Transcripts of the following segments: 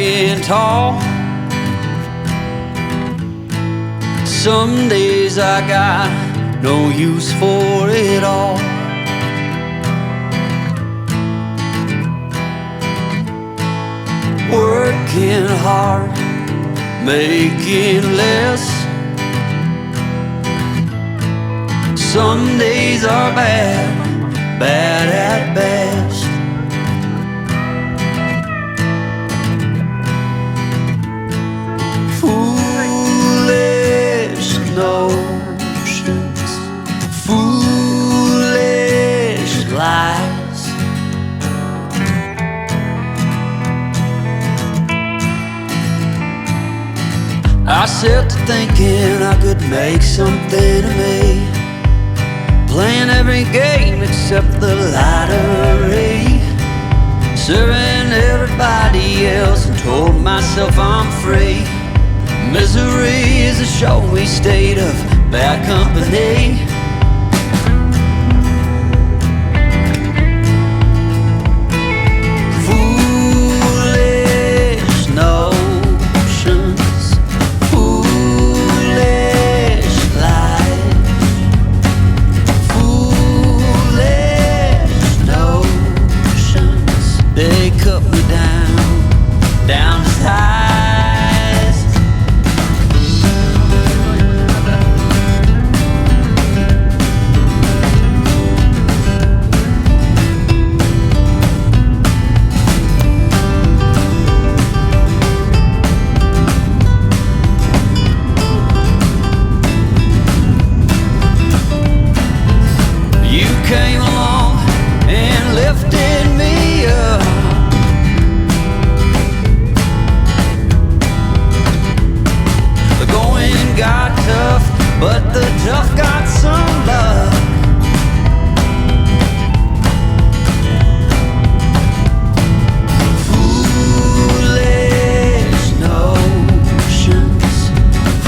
walking tall. Some days I got no use for it all. Working hard, making less. Some days are bad, bad at best. Foolish notions, foolish lies. I set to thinking I could make something of me, playing every game except the lottery, serving everybody else and told myself I'm free. Misery is a showy state of bad company. Foolish notions, foolish lies. Foolish notions, they cut me down to size. Came along and lifted me up. The going got tough, but the tough got some luck. Foolish notions,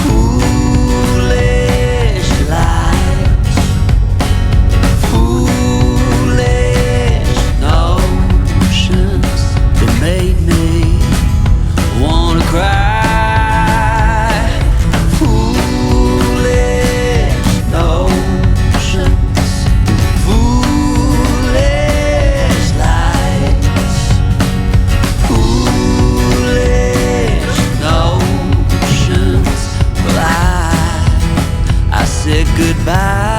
foolish lies. Foolish notions that made me wanna cry. Foolish notions, foolish lies. Foolish notions. Well, I said goodbye.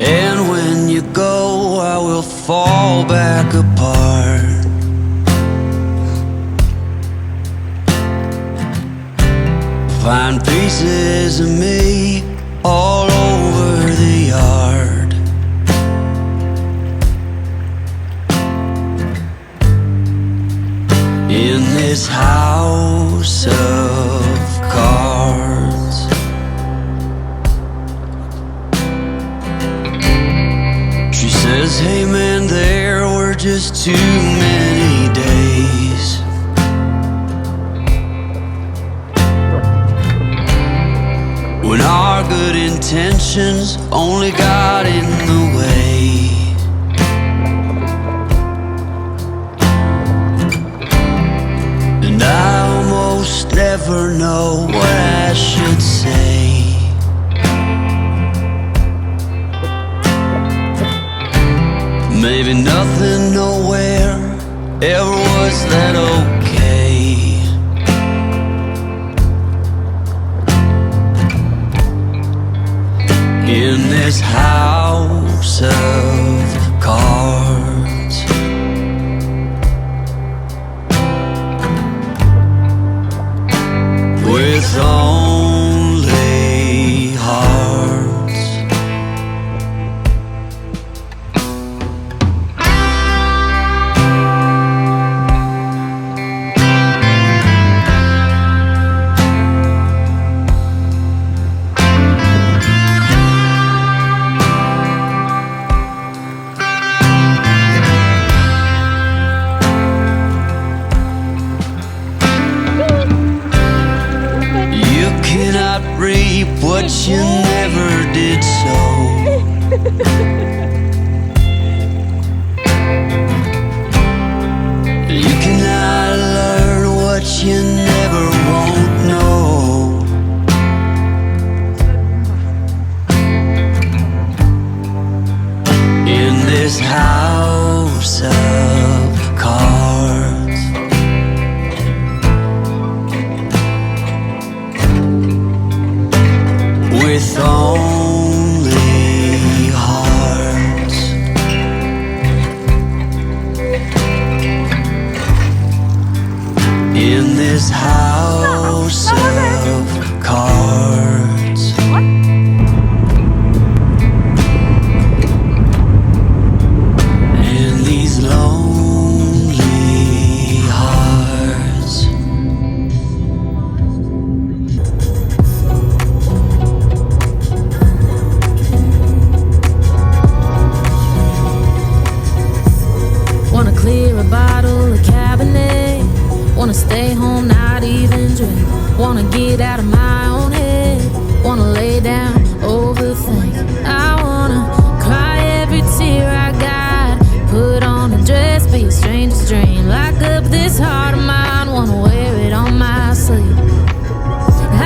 And when you go, I will fall back apart. Find pieces of me all over the yard. In this house of cards, she says, hey man, there were just too many days. When our good intentions only got in the way. And I almost never know what I should say. Maybe nothing nowhere ever was that okay. In this house of cards, with only hearts. reap what you never did sow. You cannot learn what you never won't know. In this house of cards, with only hearts, in this house of cards, in these lonely hearts. Wanna clear a bottle of Cabernet. Wanna stay home, not even drink. Wanna get out of my own head. Wanna lay down, overthink. I wanna cry every tear I got. Put on a dress, be a stranger's dream. Lock up this heart of mine, wanna wear it on my sleeve.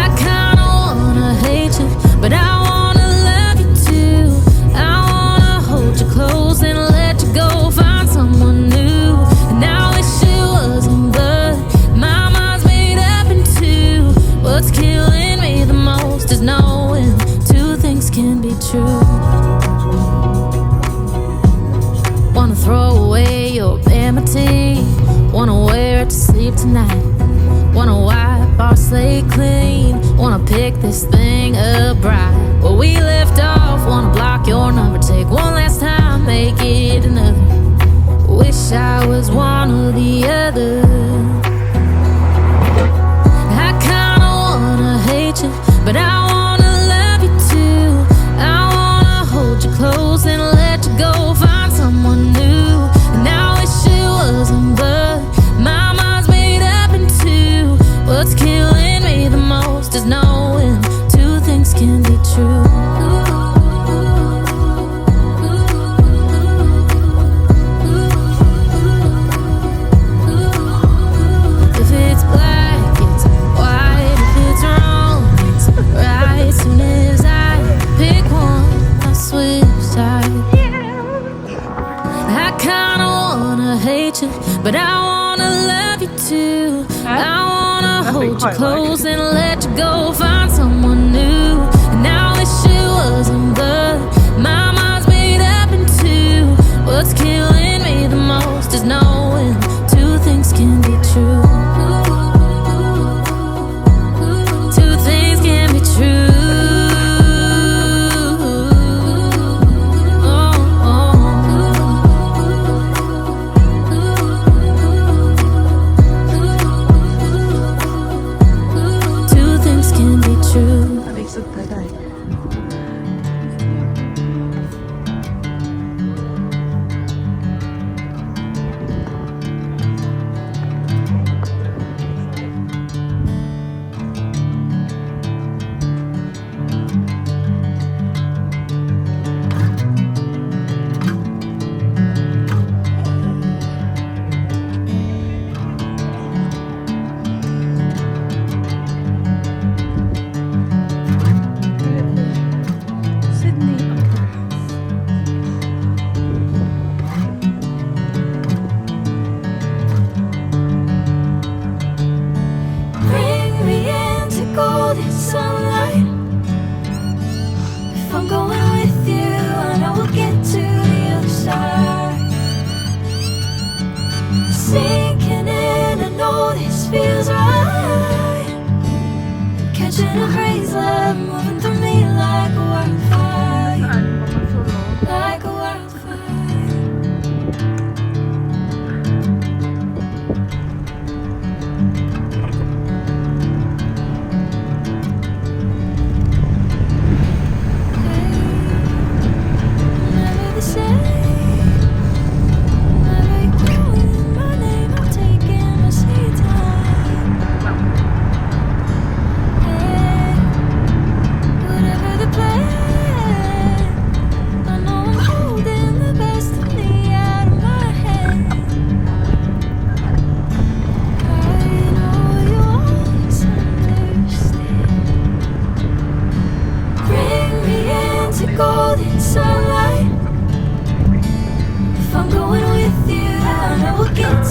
I kinda wanna hate you, but I wanna love you too. I wanna hold you close and let you go. Find someone new, and I wish it wasn't, but my mind's made up in two. What's killing me the most is knowing two things can be true. Wanna throw away your vanity. Wanna wear it to sleep tonight. Wanna wipe our slate clean. Wanna pick this thing up right where we left off. Wanna block your number, take one last time, make it another. Wish I was one or the other. I kinda wanna hate you, but I wanna love you too. I wanna hold you close and let you go. Find someone new, and I wish it wasn't, but my mind's made up in two. What's killing me the most is knowing two things can be true. If it's black, it's white. If it's wrong, it's right. Soon as I pick one, I switch sides. I kinda wanna hate you, but I wanna love you too. I wanna hold you close and let you go. Find someone new, and I wish it wasn't, but my mind's made up in two. What's killing me the most is knowing two things can be true. Two things can be true. Two things can be true.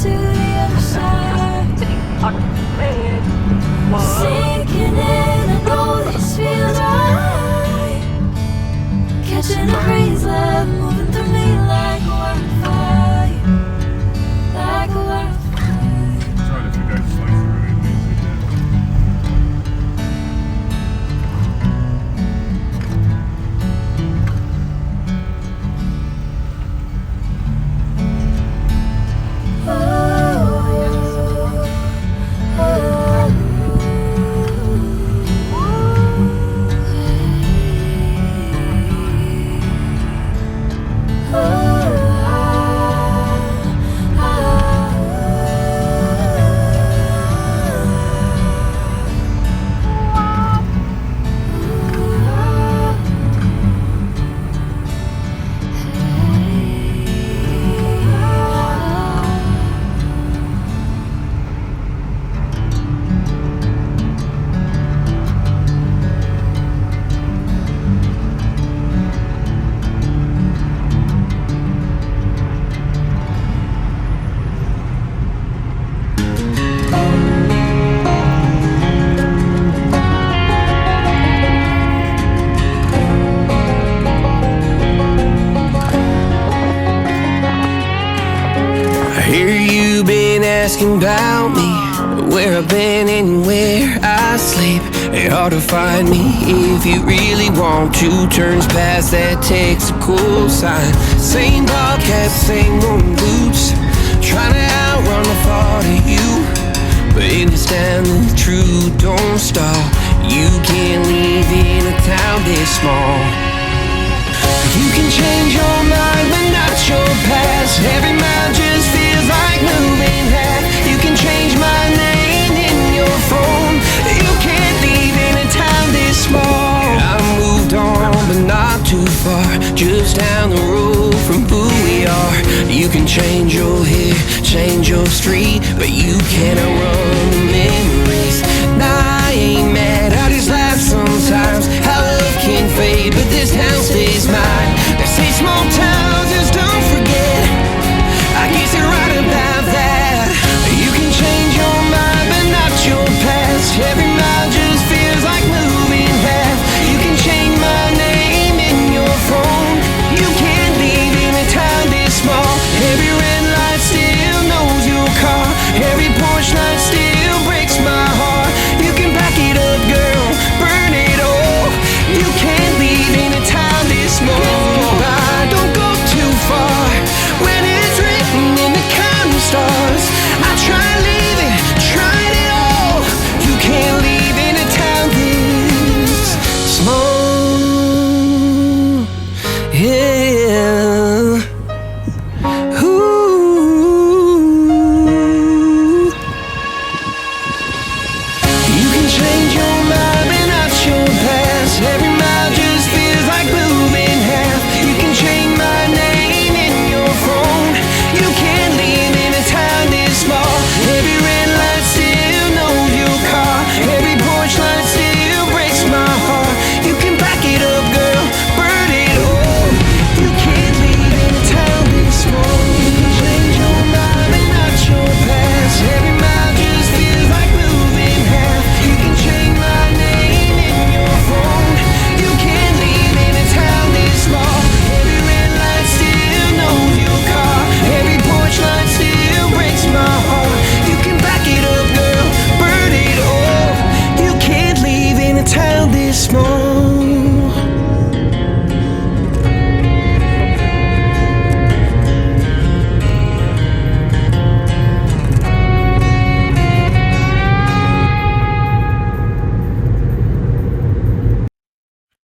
to the other side. Sinking in, I know this feels right. Catching a breeze, love moving through me like a wildfire, like a wildfire. Sorry if the guy just likes the really music. Asking about me, where I've been and where I sleep. It's hard to find me if you really want to. Turns past that takes a cool sign. Same ball cap, same old boots, trying to outrun the thought of you. But understand the truth don't stop. You can't live in a town this small. You can change your mind but not your past. Every mile just feels like moving half. You can change my name in your phone. You can't leave in a town this small. I moved on but not too far, just down the road from who we are. You can change your hair, change your street, but you can't outrun the memories. Nah, I ain't mad, I just laugh sometimes. How love can fade, but this town stays mine. They say small towns just don't forget. I guess you're right about that. You can change your mind, but not your past. Every mile just feels like moving half. You can change my name in your phone. You can't leave in a town this small. Every red light still knows your car. Every Porsche light still breaks my heart. You can pack it up, girl, burn it all. You can't leave in a town this small. Don't go too far when it's written in the counting stars. I tried leaving, tried it all. You can't leave in a town this small. Yeah. Ooh. You can change your mind but not your past. Every